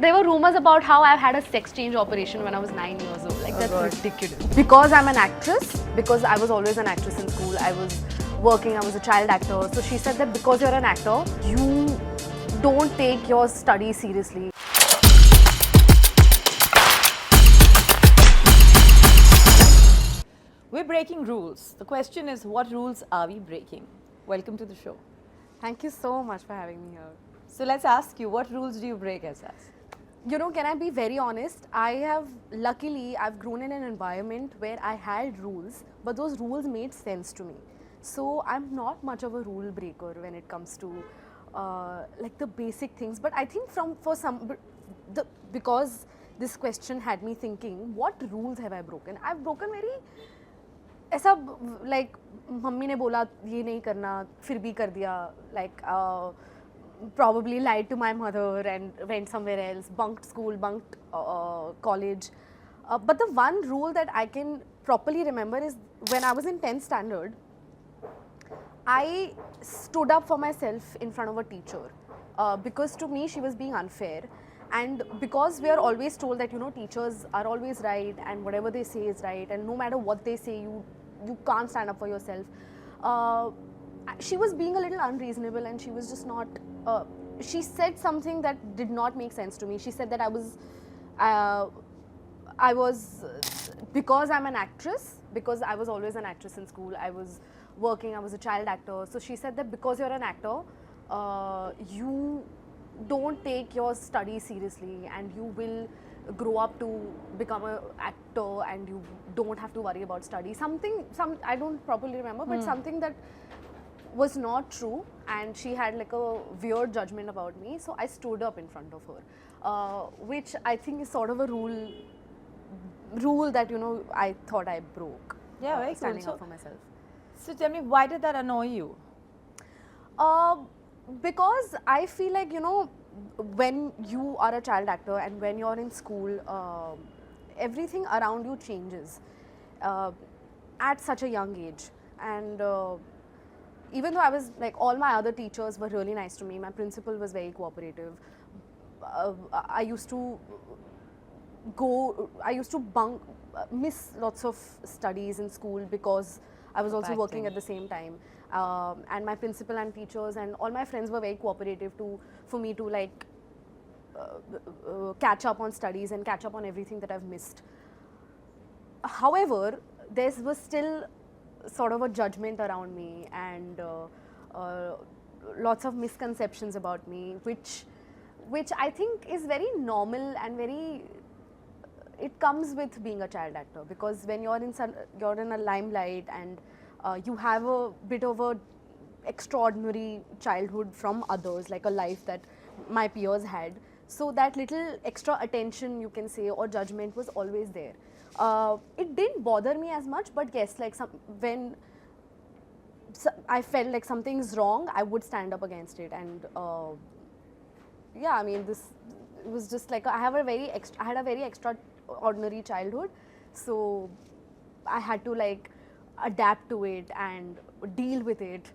There were rumors about how I've had a sex change operation when I was 9 years old. Like, that's ridiculous. Because I'm an actress, because I was always an actress in school, I was working, I was a child actor. So she said that because you're an actor, you don't take your studies seriously. We're breaking rules. The question is, what rules are we breaking? Welcome to the show. Thank you so much for having me here. So let's ask you, what rules do you break, Ahsaas? You know, can I be very honest? Luckily, I've grown in an environment where I had rules, but those rules made sense to me. So I'm not much of a rule breaker when it comes to like the basic things. But I think because this question had me thinking, what rules have I broken? I've broken very, ऐसा like mummy ने बोला ये नहीं करना, फिर भी कर दिया, like probably lied to my mother and went somewhere else, bunked school, bunked college. But the one rule that I can properly remember is when I was in 10th standard, I stood up for myself in front of a teacher because to me she was being unfair. And because we are always told that, you know, teachers are always right and whatever they say is right, and no matter what they say, you can't stand up for yourself. She was being a little unreasonable and she was just not, she said something that did not make sense to me. She said that I was, because I'm an actress, because I was always an actress in school, I was working, I was a child actor. So she said that because you're an actor, you don't take your studies seriously and you will grow up to become an actor and you don't have to worry about studies. I don't properly remember, but something that was not true, and she had like a weird judgment about me. So I stood up in front of her, which I think is sort of a rule that, you know, I thought I broke. Yeah, very standing cool. up for myself. So tell me, why did that annoy you? Because I feel like, you know, when you are a child actor and when you're in school, everything around you changes at such a young age. And even though I was like, all my other teachers were really nice to me, my principal was very cooperative. I used to miss lots of studies in school because I was also working at the same time. And my principal and teachers and all my friends were very cooperative for me to like catch up on studies and catch up on everything that I've missed. However, there was still sort of a judgment around me and lots of misconceptions about me, which I think is very normal and it comes with being a child actor, because when you're in a limelight and you have a bit of a extraordinary childhood from others, like a life that my peers had. So that little extra attention, you can say, or judgment was always there. It didn't bother me as much, but yes, like when I felt like something's wrong, I would stand up against it. And yeah, I mean, it was just like I had a very extraordinary childhood, so I had to like adapt to it and deal with it.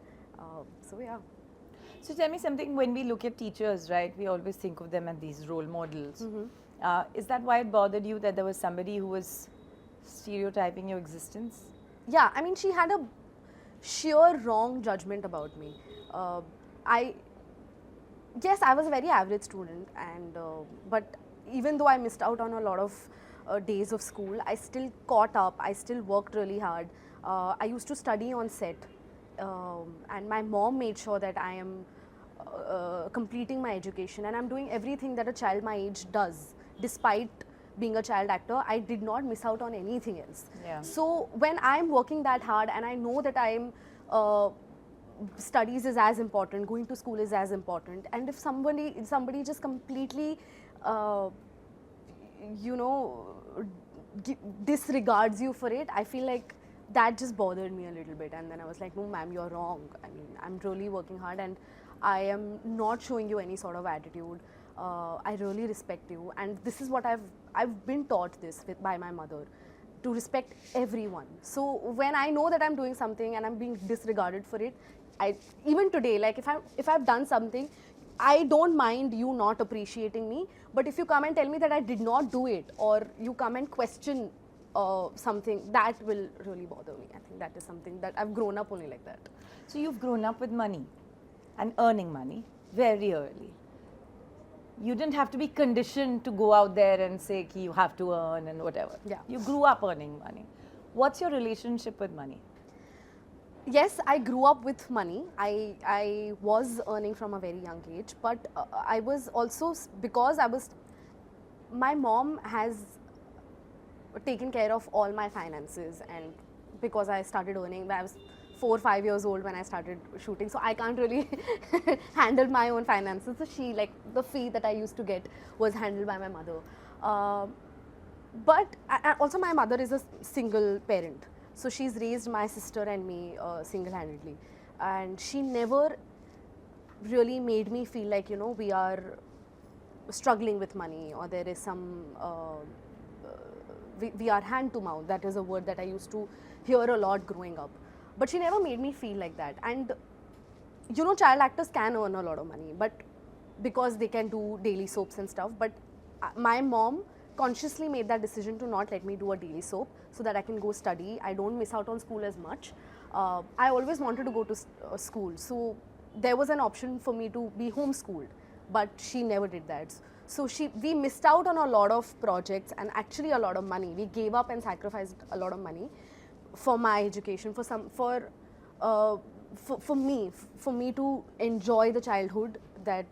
So yeah. So tell me something, when we look at teachers, right, we always think of them as these role models. Is that why it bothered you that there was somebody who was stereotyping your existence? Yeah, I mean, she had a sheer wrong judgment about me. Yes, I was a very average student, and but even though I missed out on a lot of days of school, I still caught up, I still worked really hard. I used to study on set, and my mom made sure that I am completing my education and I'm doing everything that a child my age does. Despite being a child actor, I did not miss out on anything else. Yeah. So when I'm working that hard and I know that studies is as important, going to school is as important, and if somebody just completely you know, disregards you for it, I feel like that just bothered me a little bit. And then I was like, no ma'am, you're wrong. I mean, I'm really working hard and I am not showing you any sort of attitude. I really respect you, and this is what I've been taught this by my mother, to respect everyone. So when I know that I'm doing something and I'm being disregarded for it, even today, like if I've done something, I don't mind you not appreciating me, but if you come and tell me that I did not do it, or you come and question something, that will really bother me. I think that is something that I've grown up only like that. So you've grown up with money and earning money very early. You didn't have to be conditioned to go out there and say ki you have to earn and whatever. Yeah. You grew up earning money. What's your relationship with money? Yes, I grew up with money. I was earning from a very young age, but I was also, because my mom has taken care of all my finances, and because I started earning, I was 4 or 5 years old when I started shooting, so I can't really handle my own finances. So she, like, the fee that I used to get was handled by my mother. But also my mother is a single parent. So she's raised my sister and me single-handedly. And she never really made me feel like, you know, we are struggling with money, or there is some, we are hand to mouth. That is a word that I used to hear a lot growing up. But she never made me feel like that. And, you know, child actors can earn a lot of money, but because they can do daily soaps and stuff. But my mom consciously made that decision to not let me do a daily soap, so that I can go study. I don't miss out on school as much. I always wanted to go to school, so there was an option for me to be homeschooled, but she never did that. So we missed out on a lot of projects and actually a lot of money. We gave up and sacrificed a lot of money for my education, for me to enjoy the childhood that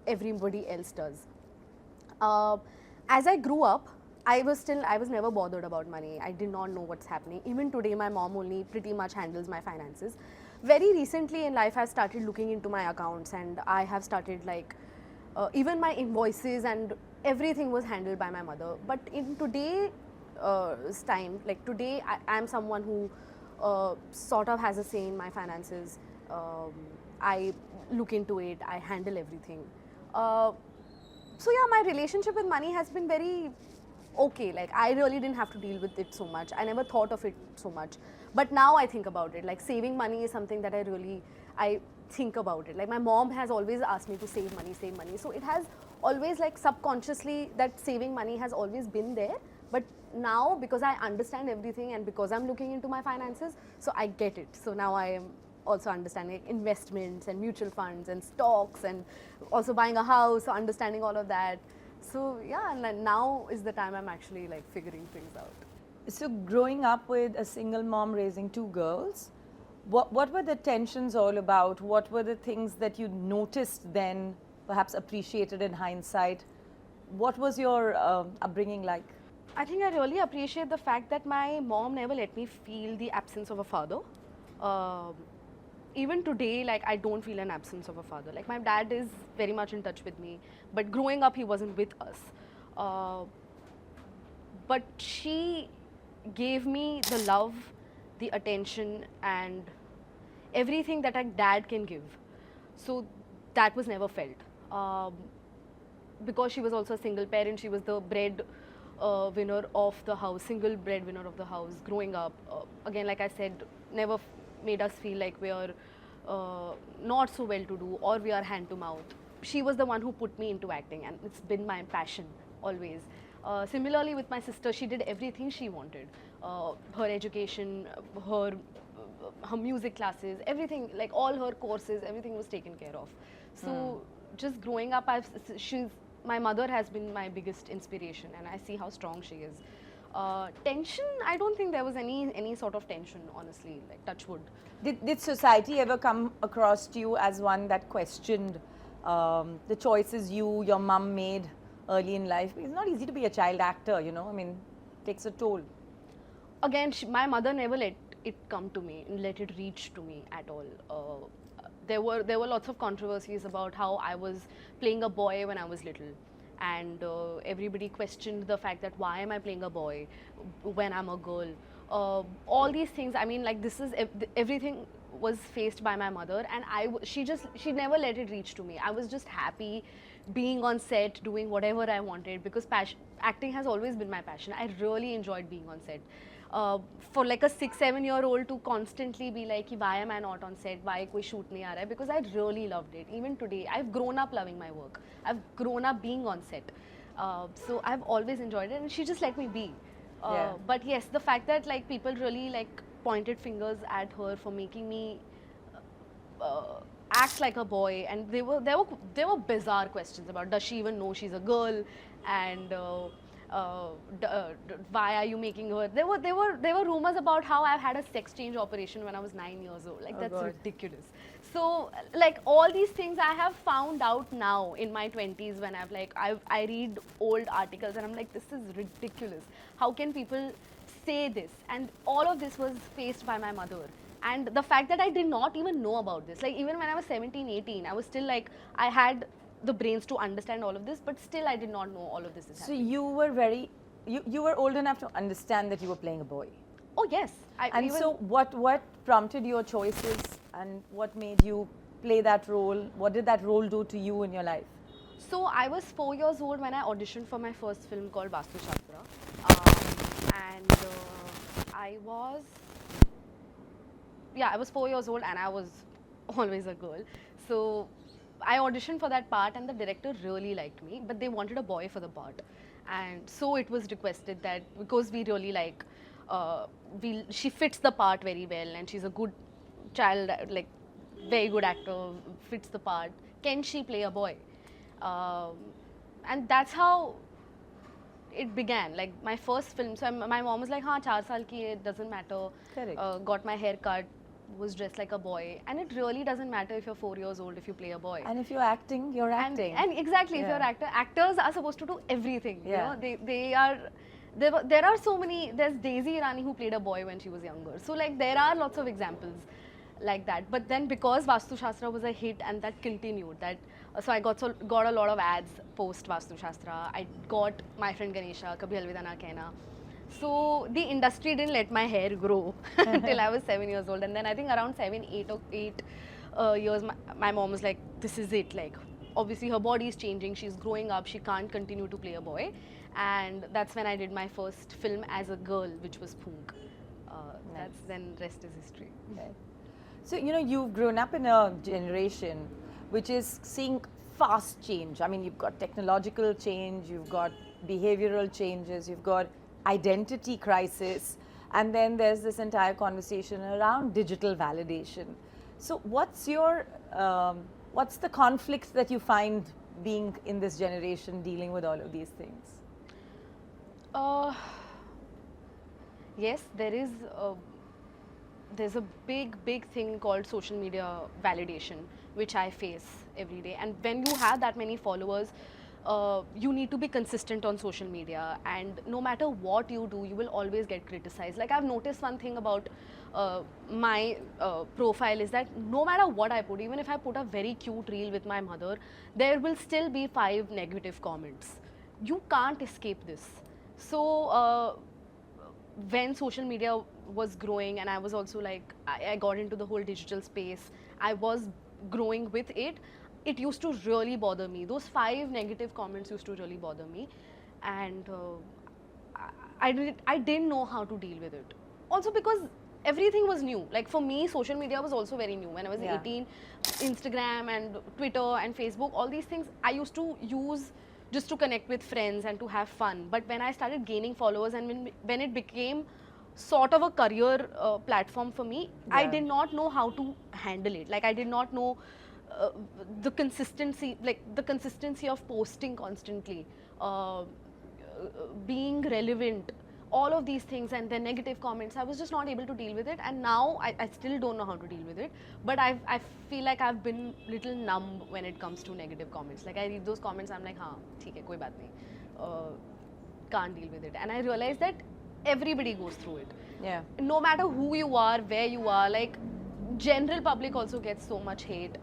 everybody else does. As I grew up, I was never bothered about money. I did not know what's happening. Even today, my mom only pretty much handles my finances. Very recently in life, I've started looking into my accounts, and I have started, like, even my invoices and everything was handled by my mother. But in today's time, like today, I'm someone who sort of has a say in my finances. I look into it, I handle everything. So yeah, my relationship with money has been very okay. Like, I really didn't have to deal with it so much. I never thought of it so much. But now I think about it. Like, saving money is something that I think about it. Like, my mom has always asked me to save money, save money. So it has always, like, subconsciously, that saving money has always been there. But now, because I understand everything and because I'm looking into my finances, so I get it. So now I am also understanding investments and mutual funds and stocks, and also buying a house, so understanding all of that. So yeah, and now is the time I'm actually, like, figuring things out. So growing up with a single mom raising 2 girls, what were the tensions all about? What were the things that you noticed then, perhaps appreciated in hindsight? What was your upbringing like? I think I really appreciate the fact that my mom never let me feel the absence of a father. Even today, like, I don't feel an absence of a father. Like, my dad is very much in touch with me, but growing up he wasn't with us. But she gave me the love, the attention, and everything that a dad can give. So that was never felt. Because she was also a single parent, she was the winner of the house, single breadwinner of the house growing up. Again, like I said, never made us feel like we are not so well to do, or we are hand to mouth. She was the one who put me into acting, and it's been my passion always. Similarly with my sister, she did everything she wanted. Her education, her music classes, everything, like all her courses, everything was taken care of. So just growing up, my mother has been my biggest inspiration, and I see how strong she is. Tension, I don't think there was any sort of tension, honestly, like, touch wood. Did society ever come across to you as one that questioned the choices your mum made early in life? It's not easy to be a child actor, you know, I mean, it takes a toll. Again, my mother never let it come to me, let it reach to me at all. There were lots of controversies about how I was playing a boy when I was little. And everybody questioned the fact that why am I playing a boy when I'm a girl. All these things, I mean, like, this is everything was faced by my mother, and she never let it reach to me. I was just happy being on set, doing whatever I wanted, because acting has always been my passion. I really enjoyed being on set. for like a 6-7-year-old to constantly be like, why am I not on set? Why koi shoot nahi aa raha hai? Because I really loved it. Even today, I've grown up loving my work. I've grown up being on set. So I've always enjoyed it, and she just let me be. But yes, the fact that like people really like pointed fingers at her for making me act like a boy, and there were bizarre questions about, does she even know she's a girl, and why are you making her? There were rumors about how I've had a sex change operation when I was 9 years old. Like, that's ridiculous. So like all these things I have found out now in my 20s when I read old articles and I'm like, this is ridiculous. How can people say this? And all of this was faced by my mother. And the fact that I did not even know about this, like even when I was 17, 18, I was still like, I had the brains to understand all of this, but still I did not know all of this is happening. So you were you were old enough to understand that you were playing a boy. Oh yes. And so what prompted your choices and what made you play that role? What did that role do to you in your life? So I was 4 years old when I auditioned for my first film called Ahsaas Channa. I was 4 years old and I was always a girl. So I auditioned for that part and the director really liked me, but they wanted a boy for the part. And so it was requested that because we really like, she fits the part very well and she's a good child, like very good actor, fits the part. Can she play a boy? And that's how it began. Like my first film, so my mom was like, "Haan, 4 saal ki hai, it doesn't matter." Correct. Got my hair cut, was dressed like a boy, and it really doesn't matter if you're 4 years old if you play a boy. And if you're acting, you're acting. And exactly, if you're an actor, actors are supposed to do everything. Yeah. You know, they are. There are so many. There's Daisy Irani who played a boy when she was younger. So like there are lots of examples like that. But then because Vastu Shastra was a hit and that continued, so I got a lot of ads post Vastu Shastra. I got My Friend Ganesha, Kabhi Alvida Na Kehna. So the industry didn't let my hair grow until I was 7 years old, and then I think around 8 years, my mom was like, "This is it." Like, obviously her body is changing, she's growing up, she can't continue to play a boy, and that's when I did my first film as a girl, which was Phoonk. That's then rest is history. Okay. So you've grown up in a generation which is seeing fast change. I mean, you've got technological change, you've got behavioral changes, you've got identity crisis, and then there's this entire conversation around digital validation. So what's the conflict that you find being in this generation dealing with all of these things? Yes, there's a big thing called social media validation, which I face every day. And when you have that many followers, you need to be consistent on social media, and no matter what you do, you will always get criticized. Like, I've noticed one thing about my profile is that no matter what I put, even if I put a very cute reel with my mother, there will still be 5 negative comments. You can't escape this. So when social media was growing, and I was also like, I got into the whole digital space, I was growing with it. It used to really bother me. Those 5 negative comments used to really bother me, and I didn't know how to deal with it. Also because everything was new. Like for me, social media was also very new. When I was 18, Instagram and Twitter and Facebook, all these things I used to use just to connect with friends and to have fun. But when I started gaining followers and when it became sort of a career platform for me, I did not know how to handle it. Like I did not know the consistency of posting constantly, being relevant, all of these things, and then negative comments. I was just not able to deal with it, and now I still don't know how to deal with it. But I feel like I've been little numb when it comes to negative comments. Like I read those comments, I'm like, हाँ ठीक है, कोई बात नहीं, can't deal with it. And I realized that everybody goes through it. Yeah. No matter who you are, where you are, like general public also gets so much hate.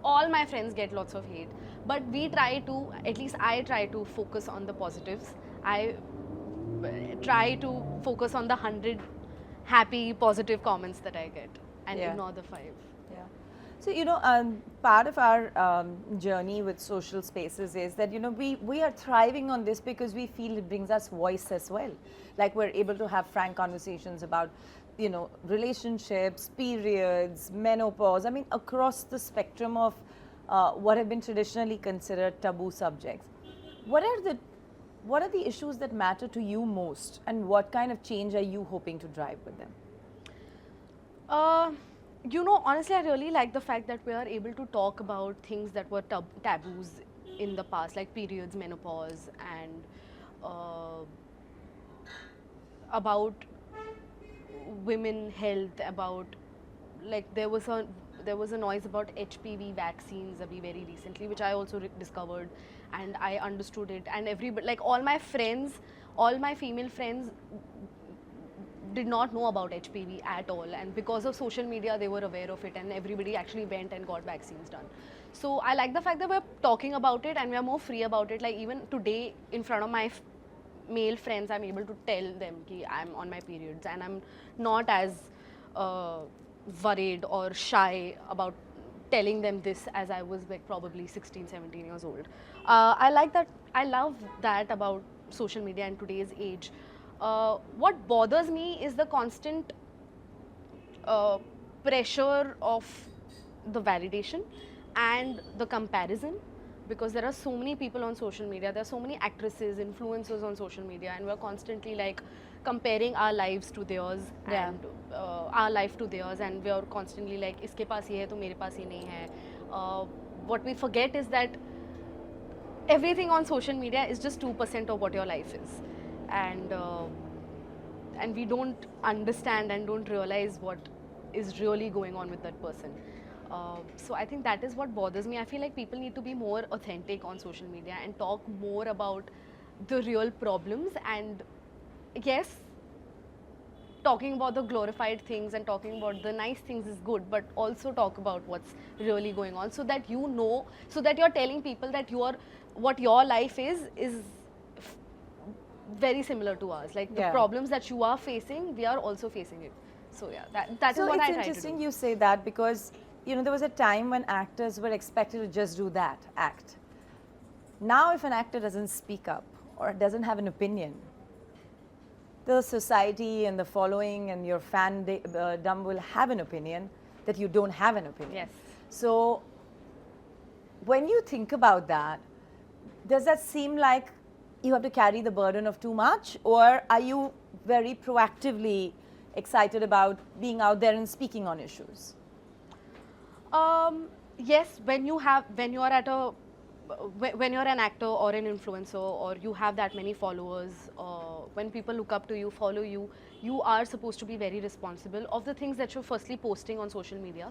All my friends get lots of hate, but we try to, at least I try to focus on the positives. I try to focus on the 100 happy, positive comments that I get and ignore the 5. Yeah. So, part of our journey with social spaces is that, we are thriving on this because we feel it brings us voice as well. Like we're able to have frank conversations about, relationships, periods, menopause. I mean, across the spectrum of what have been traditionally considered taboo subjects. What are the issues that matter to you most, and what kind of change are you hoping to drive with them? Honestly, I really like the fact that we are able to talk about things that were taboos in the past, like periods, menopause, and about women health, about like there was a noise about HPV vaccines very recently, which I also discovered, and I understood it, and everybody, like all my female friends did not know about HPV at all, and because of social media they were aware of it, and everybody actually went and got vaccines done. So I like the fact that we're talking about it and we're more free about it. Like even today in front of my male friends, I'm able to tell them that I'm on my periods, and I'm not as worried or shy about telling them this as I was like probably 16, 17 years old. I love that about social media in today's age. What bothers me is the constant pressure of the validation and the comparison, because there are so many people on social media, there are so many actresses, influencers on social media, and we're constantly like comparing our lives to theirs, and our life to theirs, and we're constantly like iske paas ye hai to mere paas ye nahi hai. What we forget is that everything on social media is just 2% of what your life is, and we don't understand and don't realize what is really going on with that person. So I think that is what bothers me. I feel like people need to be more authentic on social media and talk more about the real problems, and yes, talking about the glorified things and talking about the nice things is good, but also talk about what's really going on, so that so that you're telling people that what your life is very similar to ours. Like the problems that you are facing, we are also facing it. So yeah, that is what I try to do. So it's interesting you say that, because there was a time when actors were expected to just do that, act. Now if an actor doesn't speak up or doesn't have an opinion, the society and the following and your fandom will have an opinion that you don't have an opinion. Yes. So when you think about that, does that seem like you have to carry the burden of too much, or are you very proactively excited about being out there and speaking on issues? Yes, when you're an actor or an influencer, or you have that many followers, when people look up to you, follow you, you are supposed to be very responsible of the things that you're firstly posting on social media,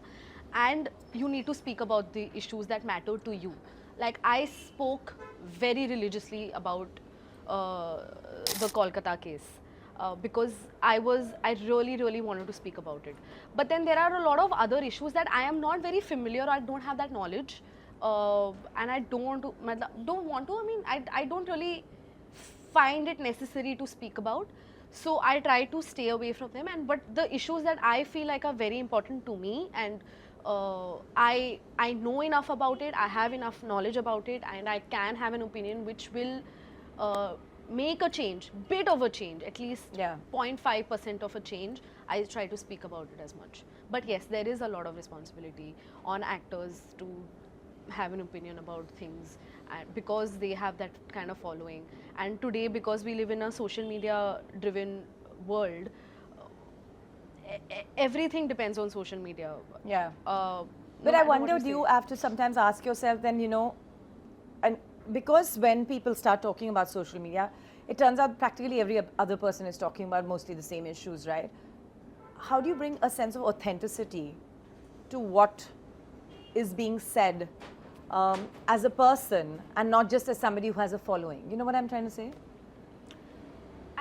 and you need to speak about the issues that matter to you. Like I spoke very religiously about the Kolkata case. Because I really wanted to speak about it. But then there are a lot of other issues that I am not very familiar, I don't have that knowledge, and I don't want to, I don't really find it necessary to speak about. So I try to stay away from them, but the issues that I feel like are very important to me, and I know enough about it, I have enough knowledge about it, and I can have an opinion which will make a change, bit of a change, at least 0.5% of a change. I try to speak about it as much. But yes, there is a lot of responsibility on actors to have an opinion about things, because they have that kind of following. And today, because we live in a social media driven world, everything depends on social media. Yeah. But I wonder, do you have to sometimes ask yourself then, and because when people start talking about social media, it turns out practically every other person is talking about mostly the same issues, right? How do you bring a sense of authenticity to what is being said as a person, and not just as somebody who has a following? You know what I'm trying to say?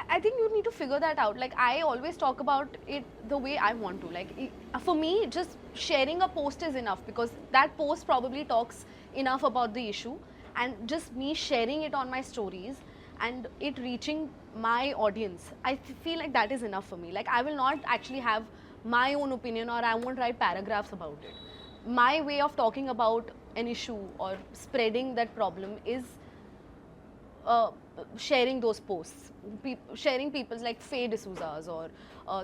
I think you need to figure that out. Like I always talk about it the way I want to. Like for me, just sharing a post is enough, because that post probably talks enough about the issue, and just me sharing it on my stories and it reaching my audience, I feel like that is enough for me. Like I will not actually have my own opinion, or I won't write paragraphs about it. my way of talking about an issue or spreading that problem is sharing those posts, sharing people's like Faye D'Souza's, or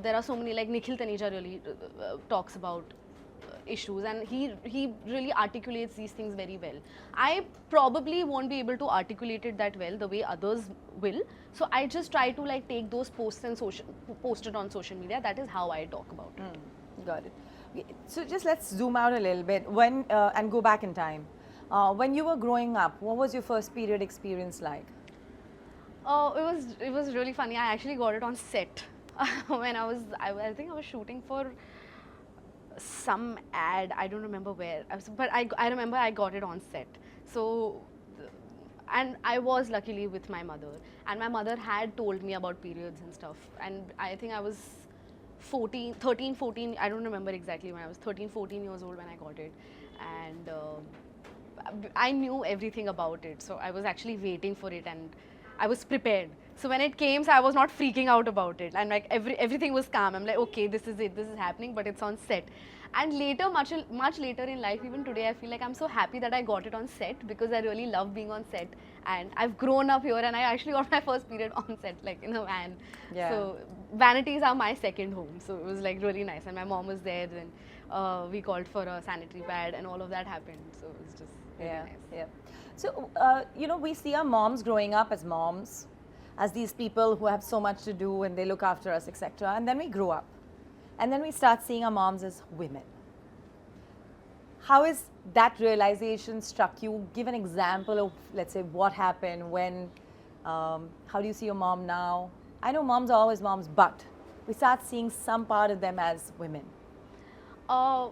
there are so many, like Nikhil Taneja really talks about issues, and he really articulates these things very well. I probably won't be able to articulate it that well the way others will, so I just try to like take those posts and post it on social media. That is how I talk about it. Got it. So just let's zoom out a little bit when and go back in time. When you were growing up, what was your first period experience like? It was really funny. I actually got it on set when I think I was shooting for some ad. I don't remember where, but I remember I got it on set. So, and I was luckily with my mother, and my mother had told me about periods and stuff. And I think I was 13, 14. I don't remember exactly when. I was 13, 14 years old when I got it, and I knew everything about it. So I was actually waiting for it, and I was prepared. So when it came, so I was not freaking out about it, and like everything was calm. I'm like, okay, this is it, this is happening, but it's on set. And later, much later in life, even today, I feel like I'm so happy that I got it on set, because I really love being on set, and I've grown up here, and I actually got my first period on set, like in a van. Yeah. So vanities are my second home. So it was like really nice, and my mom was there, and we called for a sanitary pad, and all of that happened. So it was just really nice. Yeah. So, you know, we see our moms growing up as moms, as these people who have so much to do and they look after us, etc. And then we grow up. And then we start seeing our moms as women. How is that realization struck you? Give an example of, let's say, what happened when, how do you see your mom now? I know moms are always moms, but we start seeing some part of them as women. My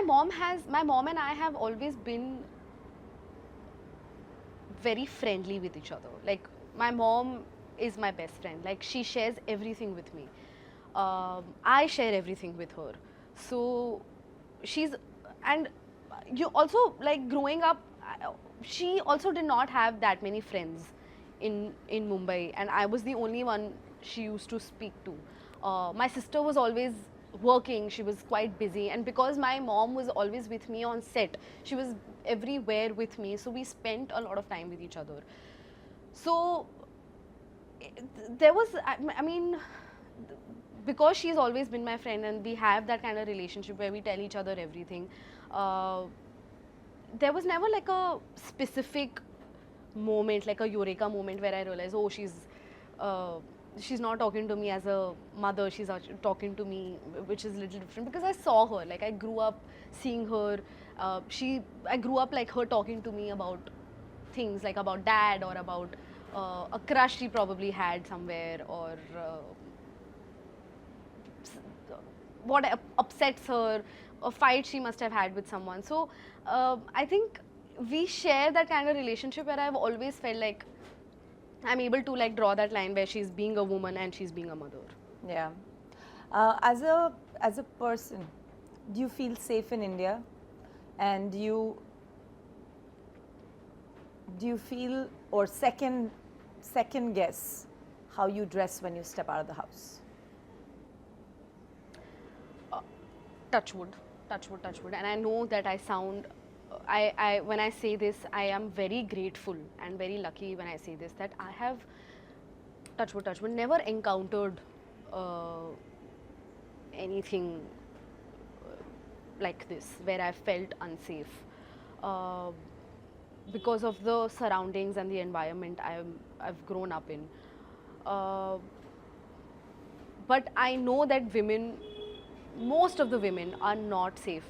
mom and I have always been very friendly with each other. Like, my mom is my best friend. Like, she shares everything with me. I share everything with her. So and you also, like, growing up, she also did not have that many friends in Mumbai, and I was the only one she used to speak to. My sister was always working, she was quite busy, and because my mom was always with me on set, she was everywhere with me, so we spent a lot of time with each other. So there was, I mean, because she's always been my friend and we have that kind of relationship where we tell each other everything, there was never like a specific moment, like a eureka moment where I realized, oh, she's not talking to me as a mother, she's talking to me, which is a little different, because I saw her, like I grew up seeing her, I grew up like her talking to me about things like about dad, or about a crush she probably had somewhere, or what upsets her, a fight she must have had with someone. So I think we share that kind of relationship where I've always felt like I'm able to like draw that line where she's being a woman and she's being a mother. Yeah. As a person, do you feel safe in India? And do you feel or second guess how you dress when you step out of the house? Touch wood. And I know that I sound, when I say this, I am very grateful and very lucky when I say this, that I have, touch wood, never encountered anything like this where I felt unsafe because of the surroundings and the environment I've grown up in. But I know that most of the women are not safe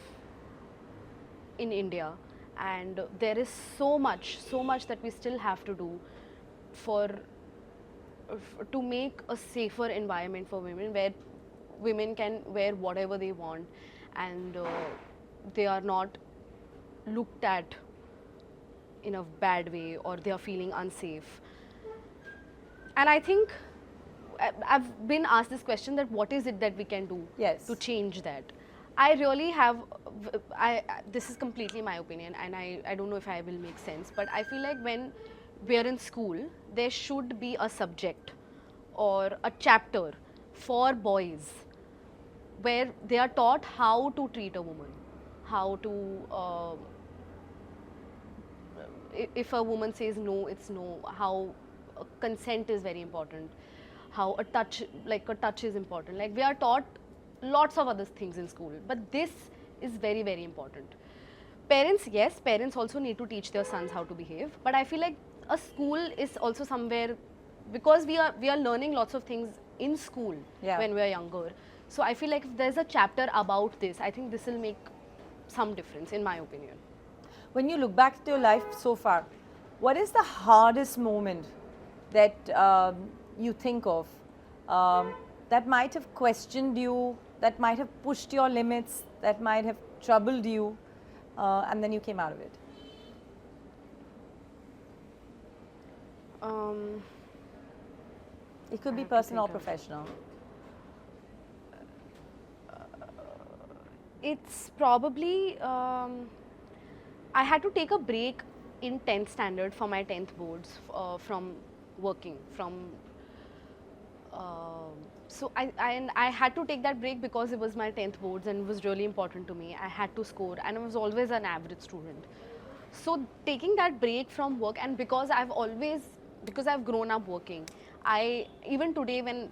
in India, and there is so much that we still have to do to make a safer environment for women, where women can wear whatever they want and they are not looked at in a bad way, or they are feeling unsafe. And I think I've been asked this question, that what is it that we can do to change that? I really have, this is completely my opinion, and I don't know if I will make sense, but I feel like when we're in school, there should be a subject or a chapter for boys where they are taught how to treat a woman. how to if a woman says no, it's no. How consent is very important. How a touch is important. Like we are taught lots of other things in school, but this is very, very important. Parents, yes, parents also need to teach their sons how to behave, but I feel like a school is also somewhere, because we are learning lots of things in school when we are younger. So I feel like if there's a chapter about this, I think this will make some difference, in my opinion. When you look back at your life so far, what is the hardest moment that you think of that might have questioned you, that might have pushed your limits, that might have troubled you, and then you came out of it? It could be personal or professional. It's probably, I had to take a break in 10th standard for my 10th boards from working. So I had to take that break because it was my 10th boards and it was really important to me. I had to score and I was always an average student. So taking that break from work, and because I've grown up working, even today when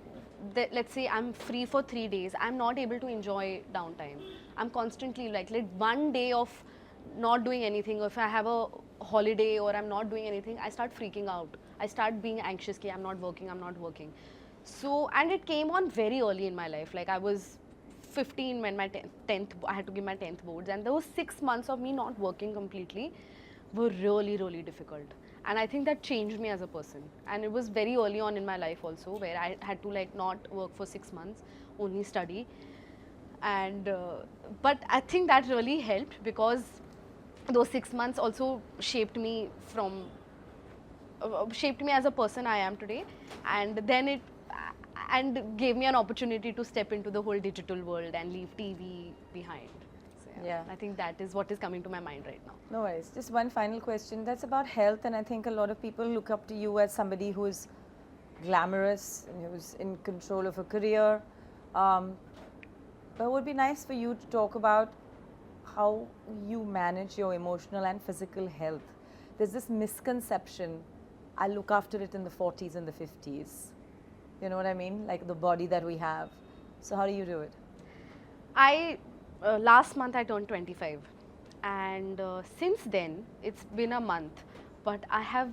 let's say I'm free for 3 days, I'm not able to enjoy downtime. I'm constantly like one day of not doing anything, or if I have a holiday or I'm not doing anything, I start freaking out. I start being anxious, okay, I'm not working. So, and it came on very early in my life. Like I was 15 when my 10th, I had to give my 10th boards, and those 6 months of me not working completely were really, really difficult. And I think that changed me as a person. And it was very early on in my life also, where I had to like not work for 6 months, only study. And but I think that really helped, because those 6 months also shaped me as a person I am today, and then and gave me an opportunity to step into the whole digital world and leave TV behind. So yeah, I think that is what is coming to my mind right now. No worries. Just one final question. That's about health, and I think a lot of people look up to you as somebody who is glamorous and who's in control of a career. But it would be nice for you to talk about how you manage your emotional and physical health. There's this misconception, I look after it in the 40s and the 50s. You know what I mean? Like the body that we have. So how do you do it? Last month I turned 25, and since then it's been a month, but I have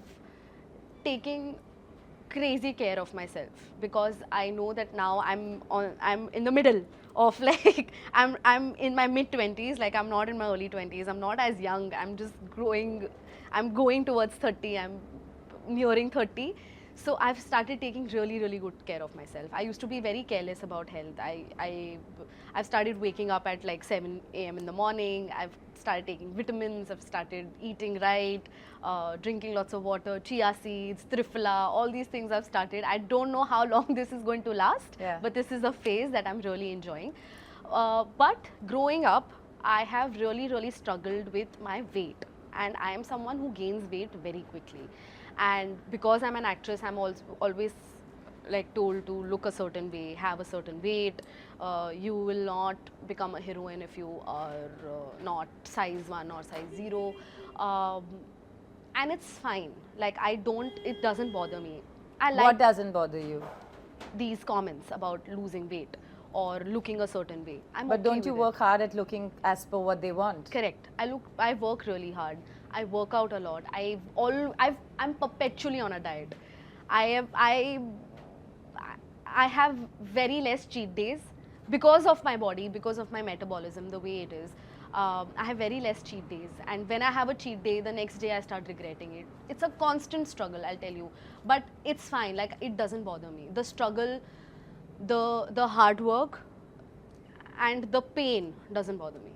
taken crazy care of myself, because I know that now I'm in the middle of like I'm in my mid-20s, like I'm not in my early 20s, I'm not as young, I'm just growing, I'm going towards 30, I'm nearing 30. So I've started taking really, really good care of myself. I used to be very careless about health. I've started waking up at like 7 a.m. in the morning. I've started taking vitamins. I've started eating right, drinking lots of water, chia seeds, triphala, all these things I've started. I don't know how long this is going to last, but this is a phase that I'm really enjoying. But growing up, I have really, really struggled with my weight. And I am someone who gains weight very quickly. And because I'm an actress, I'm always like told to look a certain way, have a certain weight. You will not become a heroine if you are not size 1 or size 0. And it's fine. Like it doesn't bother me. What doesn't bother you? These comments about losing weight or looking a certain way. But don't you work hard at looking as per what they want? Correct. I work really hard. I work out a lot. I'm perpetually on a diet. I have very less cheat days because of my body, because of my metabolism, the way it is. I have very less cheat days, and when I have a cheat day, the next day I start regretting it. It's a constant struggle, I'll tell you, but it's fine. Like it doesn't bother me. The struggle, the hard work, and the pain doesn't bother me.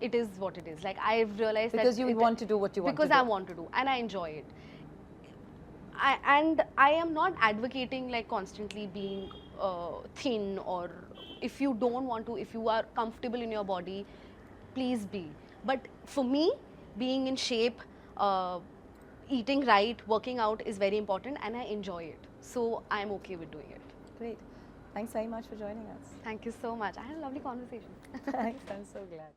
It is what it is. Like I've realized because you want to do what you want to do. Because I want to do, and I enjoy it. And I am not advocating like constantly being thin, or if you don't want to, if you are comfortable in your body, please be. But for me, being in shape, eating right, working out is very important, and I enjoy it. So I'm okay with doing it. Great. Thanks very much for joining us. Thank you so much. I had a lovely conversation. Thanks. I'm so glad.